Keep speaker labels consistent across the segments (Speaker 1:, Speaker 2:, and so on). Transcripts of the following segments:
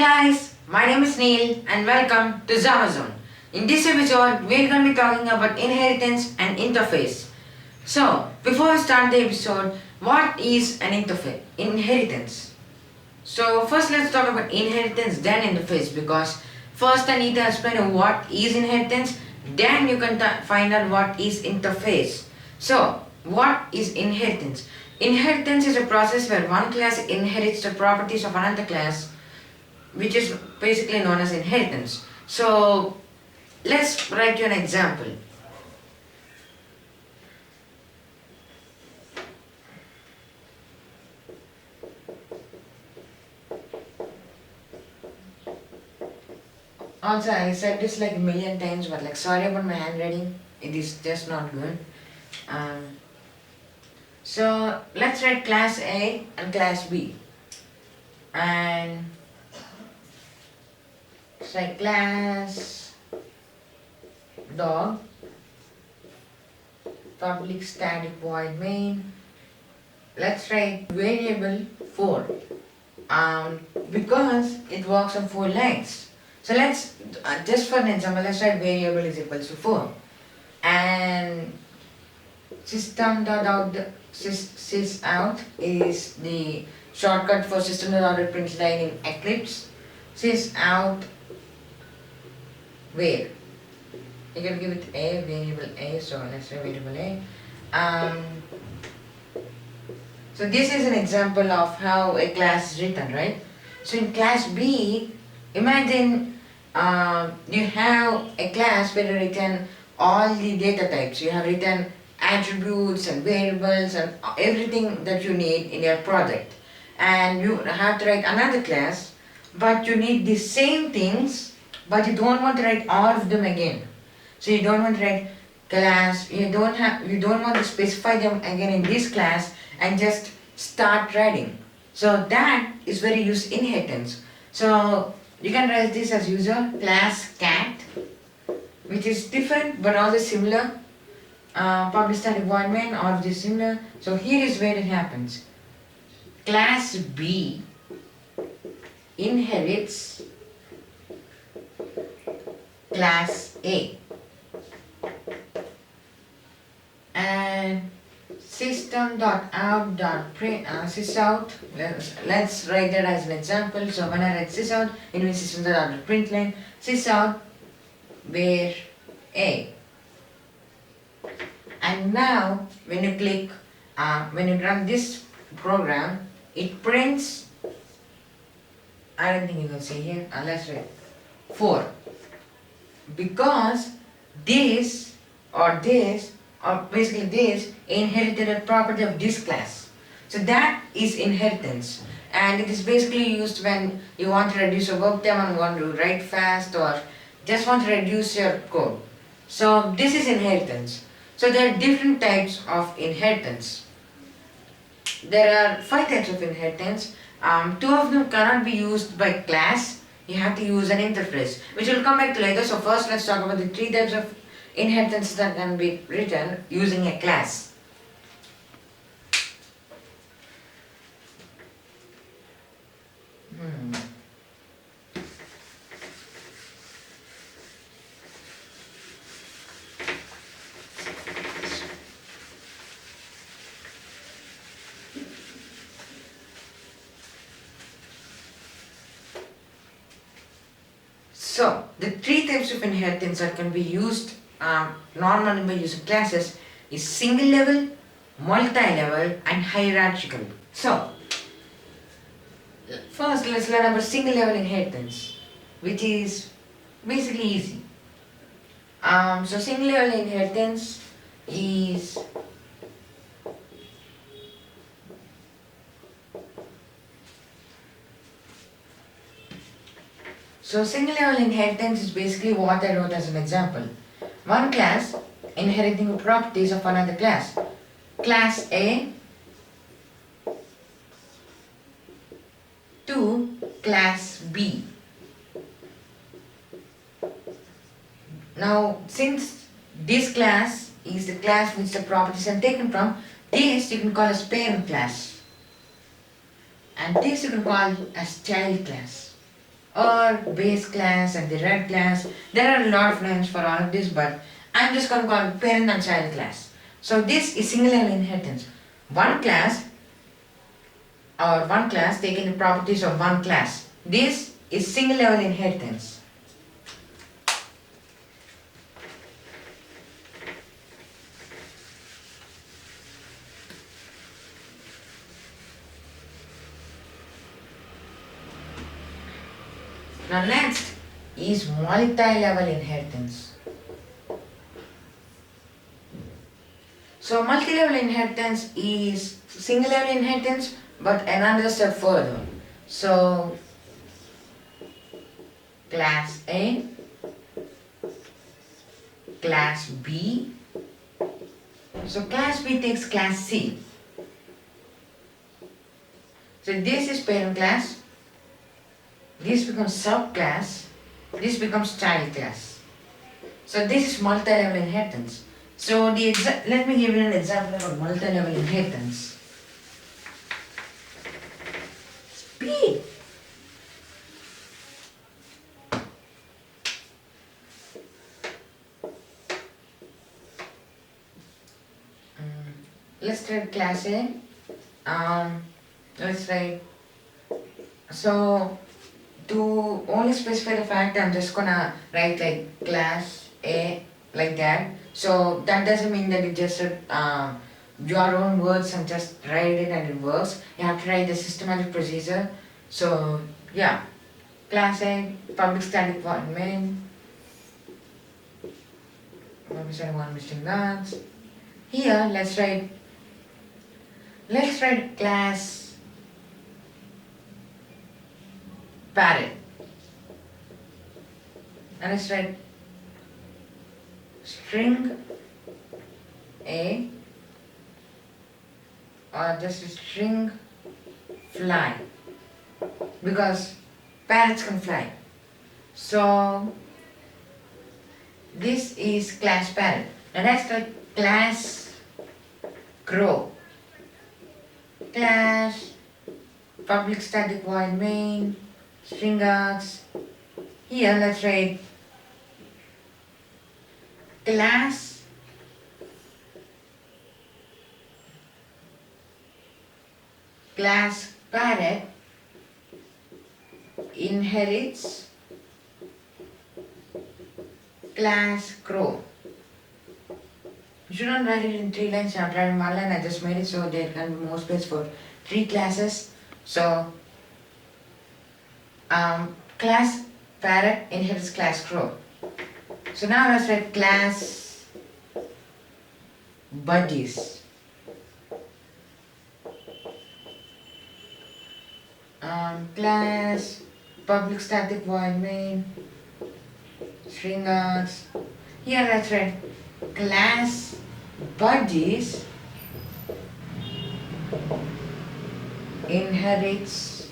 Speaker 1: Guys, my name is Neel and welcome to Amazon. In this episode, we're going to be talking about inheritance and interface. So, before I start the episode, what is an inheritance? So, first let's talk about inheritance, then interface, because first I need to explain what is inheritance, then you can find out what is interface. So, what is inheritance? Inheritance is a process where one class inherits the properties of another class, which is basically known as inheritance. So let's write you an example. Also, I said this like a million times, but like sorry about my handwriting. It is just not good. So let's write class A and class B. And say class dog public static void main. Let's write variable 4 because it works on 4 lines. So let's just for an example, let's write variable is equals to 4 and system.out sysout is the shortcut for system.out.println in Eclipse. Sysout where you can give it a variable a, so let's say variable a. So this is an example of how a class is written, right? So in class B, imagine you have a class where you written all the data types. You have written attributes and variables and everything that you need in your project, and you have to write another class, but you need the same things, but you don't want to write all of them again. So you don't want to write class, you don't want to specify them again in this class and just start writing. So that is where you use inheritance. So you can write this as user class cat, which is different but also similar. Public static void main, all of this similar. So here is where it happens. Class B inherits class A and system.out.print sysout. Let's write that as an example. So when I write sysout, it means system.out.println sysout where A. And now when you click, when you run this program, it prints, I don't think you can see here, let's write 4, because this or basically this inherited a property of this class. So that is inheritance, and it is basically used when you want to reduce your work time and want to write fast or just want to reduce your code. So this is inheritance. So there are different types of inheritance. There are 5 types of inheritance. 2 of them cannot be used by class. You have to use an interface, which we'll come back to later. So first let's talk about the 3 types of inheritance that can be written using a class. So the 3 types of inheritance that can be used normally by using classes is single level, multi-level and hierarchical. So first let's learn about single level inheritance, which is basically easy. So single level inheritance is single level inheritance is basically what I wrote as an example. One class inheriting the properties of another class. Class A to class B. Now since this class is the class which the properties are taken from, this you can call as parent class. And this you can call as child class. or base class and the red class. There are a lot of names for all of this, but I'm just going to call it parent and child class. So this is single level inheritance. One class taking the properties of one class. This is single level inheritance. Now next is multi-level inheritance. So multi-level inheritance is single level inheritance but another step further. So class A, class B. So class B takes class C. So this is parent class, this becomes subclass, this becomes child class. So this is multi-level inheritance. So let me give you an example of multi-level inheritance. Speed. Let's try class A. Let's try. So to only specify the fact, I'm just gonna write like class A like that. So that doesn't mean that you just your own words and just write it and it works. You have to write the systematic procedure. So yeah, class A, public static void main, public static void missing guards. Here let's write class parrot, and let's write string A or just a string fly, because parrots can fly. So this is class parrot, and that's the class crow, class public static void main string args. Here let's write class parrot inherits class crow. You shouldn't write it in 3 lines, you have to write in 1 line. I just made it so there can be more space for 3 classes. So class parrot inherits class crow. So now let's write class buddies. Class public static void main string args. Here let's write class buddies inherits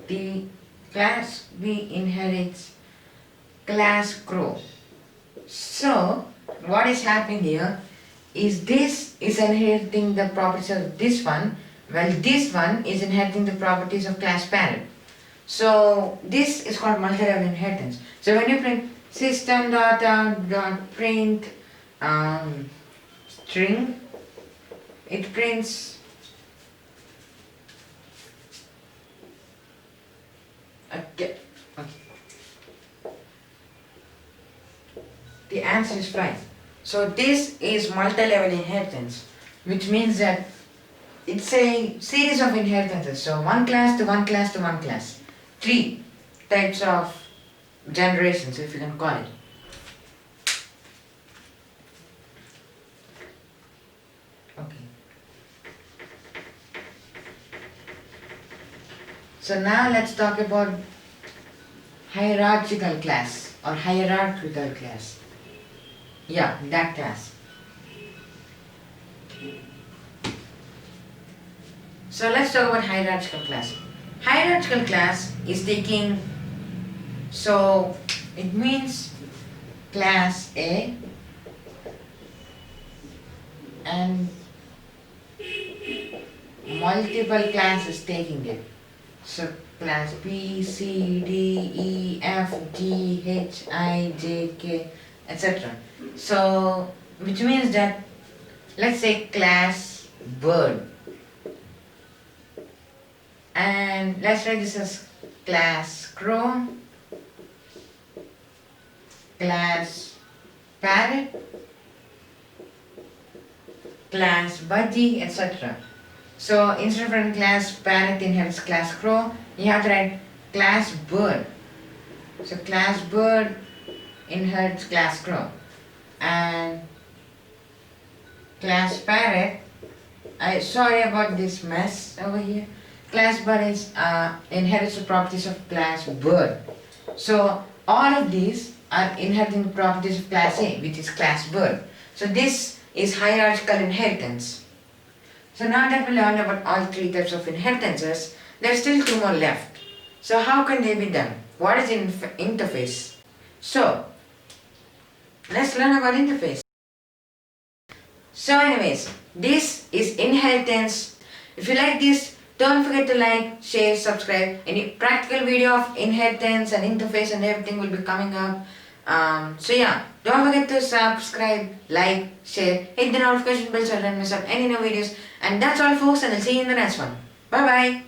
Speaker 1: the class B inherits class crow. So what is happening here is this is inheriting the properties of this one, while this one is inheriting the properties of class parent. So this is called multi-level inheritance. So when you print system.out.print string, it prints okay. The answer is fine. So this is multi-level inheritance, which means that it's a series of inheritances. So one class to one class to one class. 3 types of generations, if you can call it. Okay. So now let's talk about hierarchical class or hierarchical class. Yeah, that class. So let's talk about hierarchical class. Hierarchical class is taking, so it means class A multiple classes taking it. So class B, C, D, E, F, G, H, I, J, K, etc. So which means that, let's say class bird, and let's write this as class crow, class parrot, class budgie, etc. So instead of writing class parrot inherits class crow, you have to write class bird. So class bird inherits class crow, and class parrot, sorry about this mess over here. Class bird is inherits the properties of class bird. So all of these are inheriting the properties of class A, which is class bird. So this is hierarchical inheritance. So now that we learned about all three types of inheritances, there are still two more left. So how can they be done? What is interface? So let's learn about interface. So anyways, this is inheritance. If you like this, don't forget to like, share, subscribe. Any practical video of inheritance and interface and everything will be coming up. So yeah, don't forget to subscribe, like, share, hit the notification bell so you don't miss out any new videos. And that's all folks, and I'll see you in the next one. Bye bye.